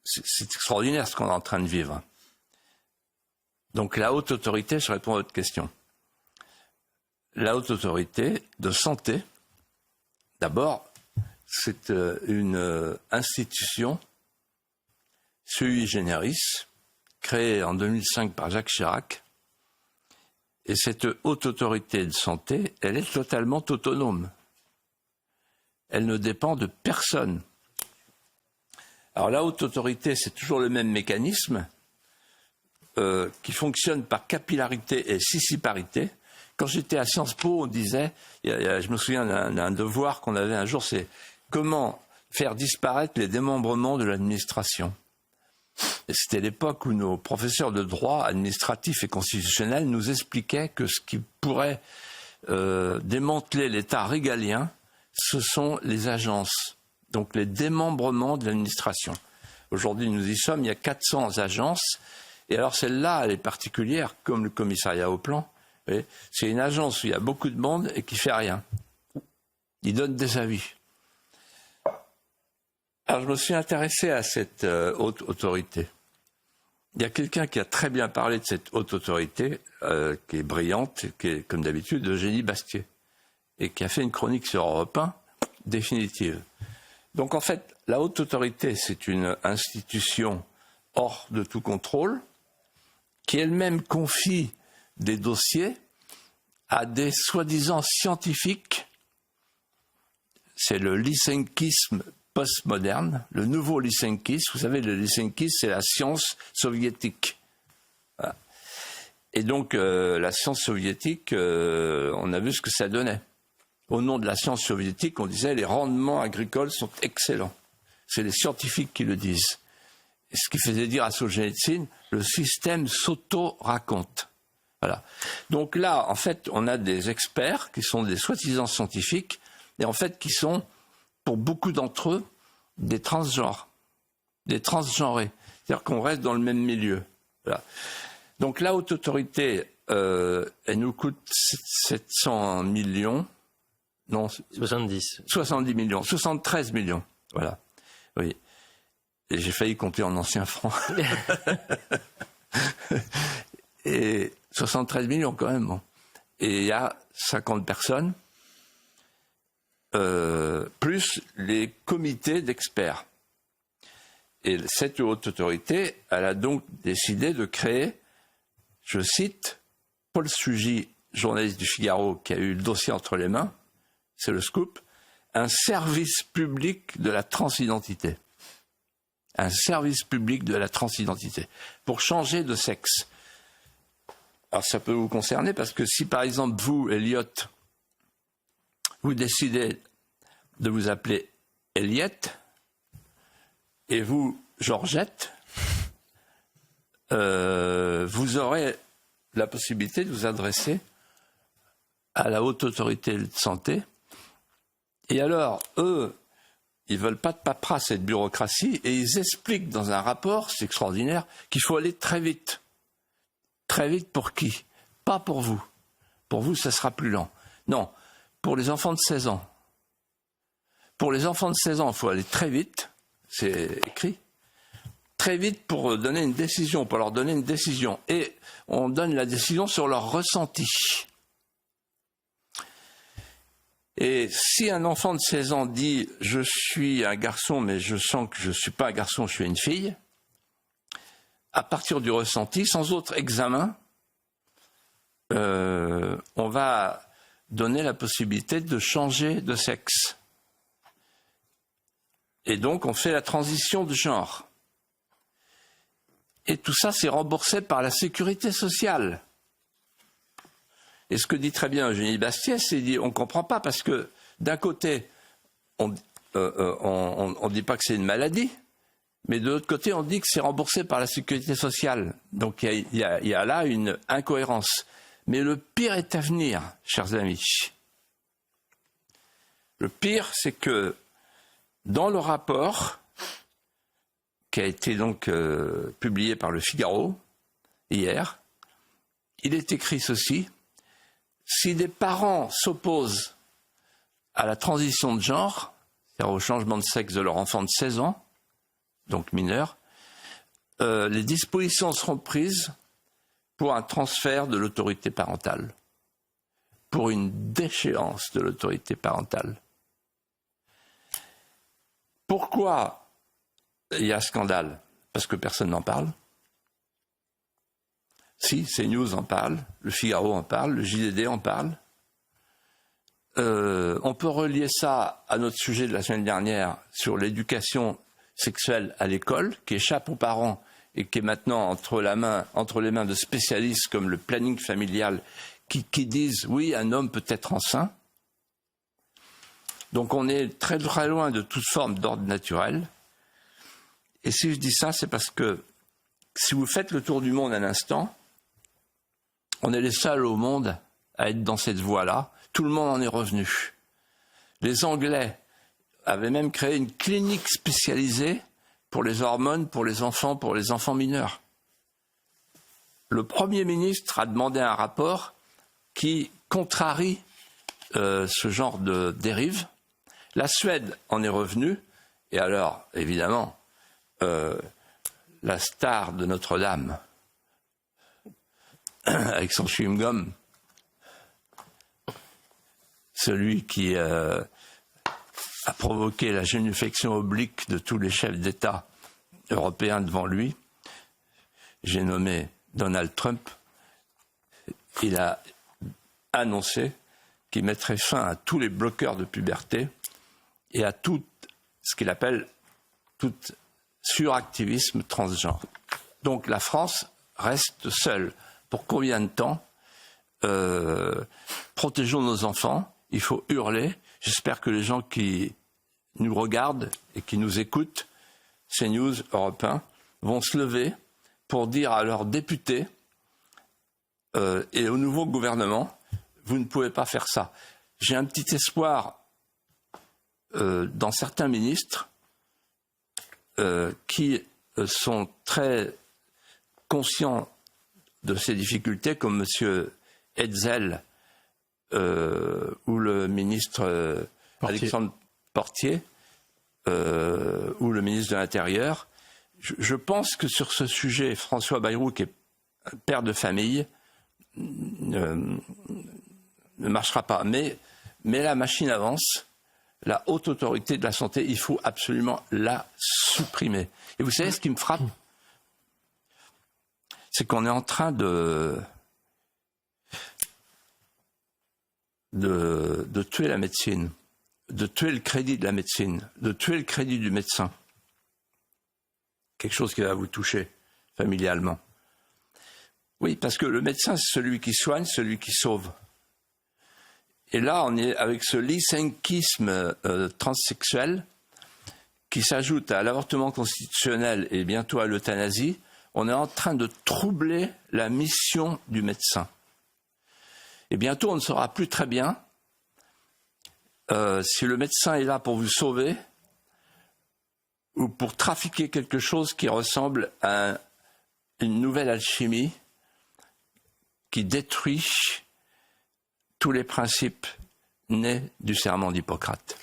c'est extraordinaire ce qu'on est en train de vivre. Donc la haute autorité, je réponds à votre question. La haute autorité de santé, d'abord, c'est une institution sui generis, créée en 2005 par Jacques Chirac. Et cette haute autorité de santé, elle est totalement autonome. Elle ne dépend de personne. Alors la haute autorité, c'est toujours le même mécanisme qui fonctionne par capillarité et scissiparité. Quand j'étais à Sciences Po, on disait, je me souviens d'un devoir qu'on avait un jour, c'est comment faire disparaître les démembrements de l'administration. Et c'était l'époque où nos professeurs de droit administratif et constitutionnel nous expliquaient que ce qui pourrait démanteler l'État régalien, ce sont les agences, donc les démembrements de l'administration. Aujourd'hui, nous y sommes, il y a 400 agences, et alors celle-là, elle est particulière, comme le commissariat au plan. C'est une agence où il y a beaucoup de monde et qui fait rien. Il donne des avis. Alors je me suis intéressé à cette haute autorité. Il y a quelqu'un qui a très bien parlé de cette haute autorité, qui est brillante, qui est comme d'habitude Eugénie Bastier, et qui a fait une chronique sur Europe 1 définitive. Donc en fait, la haute autorité, c'est une institution hors de tout contrôle, qui elle-même confie des dossiers à des soi-disant scientifiques. C'est le lysenkisme postmoderne, le nouveau lysenkisme. Vous savez, le lysenkisme, c'est la science soviétique. Voilà. Et donc, la science soviétique, on a vu ce que ça donnait. Au nom de la science soviétique, on disait les rendements agricoles sont excellents. C'est les scientifiques qui le disent. Et ce qui faisait dire à Solzhenitsyn, le système s'auto-raconte. Voilà. Donc là, en fait, on a des experts qui sont des soi-disant scientifiques, et en fait qui sont, pour beaucoup d'entre eux, des transgenres, des transgenrés. C'est-à-dire qu'on reste dans le même milieu. Voilà. Donc la haute autorité, elle nous coûte 700 millions. Non, 70 millions, 73 millions. Voilà. Oui. Et j'ai failli compter en anciens francs. Et 73 millions quand même. Bon. Et il y a 50 personnes, plus les comités d'experts. Et cette haute autorité, elle a donc décidé de créer, je cite, Paul Sugy, journaliste du Figaro, qui a eu le dossier entre les mains, c'est le scoop, un service public de la transidentité. Un service public de la transidentité. Pour changer de sexe. Alors ça peut vous concerner parce que si par exemple vous, Elliot, vous décidez de vous appeler Eliette et vous, Georgette, vous aurez la possibilité de vous adresser à la haute autorité de santé. Et alors, eux, ils veulent pas de paperasse et de bureaucratie et ils expliquent dans un rapport, c'est extraordinaire, qu'il faut aller très vite. Très vite pour qui? Pas pour vous. Pour vous, ça sera plus lent. Non, pour les enfants de 16 ans. Pour les enfants de 16 ans, il faut aller très vite. C'est écrit. Très vite pour donner une décision, pour leur donner une décision. Et on donne la décision sur leur ressenti. Et si un enfant de 16 ans dit « je suis un garçon, mais je sens que je ne suis pas un garçon, je suis une fille », à partir du ressenti, sans autre examen, on va donner la possibilité de changer de sexe. Et donc, on fait la transition de genre. Et tout ça, c'est remboursé par la sécurité sociale. Et ce que dit très bien Eugénie Bastier, c'est qu'on ne comprend pas, parce que d'un côté, on ne dit pas que c'est une maladie, mais de l'autre côté, on dit que c'est remboursé par la sécurité sociale. Donc il y a là une incohérence. Mais le pire est à venir, chers amis. Le pire, c'est que dans le rapport qui a été donc publié par le Figaro hier, il est écrit ceci: si des parents s'opposent à la transition de genre, c'est-à-dire au changement de sexe de leur enfant de 16 ans, donc mineur, les dispositions seront prises pour un transfert de l'autorité parentale, pour une déchéance de l'autorité parentale. Pourquoi il y a scandale? Parce que personne n'en parle. Si, CNews en parle, le Figaro en parle, le JDD en parle. On peut relier ça à notre sujet de la semaine dernière sur l'éducation sexuelle à l'école, qui échappe aux parents et qui est maintenant entre les mains de spécialistes comme le planning familial qui disent oui, un homme peut être enceint. Donc on est très très loin de toute forme d'ordre naturel. Et si je dis ça, c'est parce que si vous faites le tour du monde un instant, on est les seuls au monde à être dans cette voie-là. Tout le monde en est revenu. Les Anglais avaient même créé une clinique spécialisée pour les hormones, pour les enfants mineurs. Le Premier ministre a demandé un rapport qui contrarie ce genre de dérive. La Suède en est revenue, et alors, évidemment, la star de Notre-Dame, avec son chewing-gum, celui qui a provoqué la génuflexion oblique de tous les chefs d'État européens devant lui, j'ai nommé Donald Trump, il a annoncé qu'il mettrait fin à tous les bloqueurs de puberté et à tout ce qu'il appelle tout suractivisme transgenre. Donc la France reste seule. Pour combien de temps? Protégeons nos enfants, il faut hurler. J'espère que les gens qui nous regardent et qui nous écoutent, CNews, Europe 1, vont se lever pour dire à leurs députés et au nouveau gouvernement, vous ne pouvez pas faire ça. J'ai un petit espoir dans certains ministres qui sont très conscients de ces difficultés, comme M. Hetzel ou le ministre Alexandre Portier ou le ministre de l'Intérieur. Je pense que sur ce sujet, François Bayrou, qui est père de famille, ne marchera pas. Mais la machine avance. La haute autorité de la santé, il faut absolument la supprimer. Et vous savez ce qui me frappe? C'est qu'on est en train de tuer la médecine, de tuer le crédit de la médecine, de tuer le crédit du médecin. Quelque chose qui va vous toucher familialement. Oui, parce que le médecin, c'est celui qui soigne, celui qui sauve. Et là, on est avec ce lysenkisme transsexuel qui s'ajoute à l'avortement constitutionnel et bientôt à l'euthanasie. On est en train de troubler la mission du médecin. Et bientôt, on ne saura plus très bien si le médecin est là pour vous sauver ou pour trafiquer quelque chose qui ressemble à une nouvelle alchimie qui détruit tous les principes nés du serment d'Hippocrate.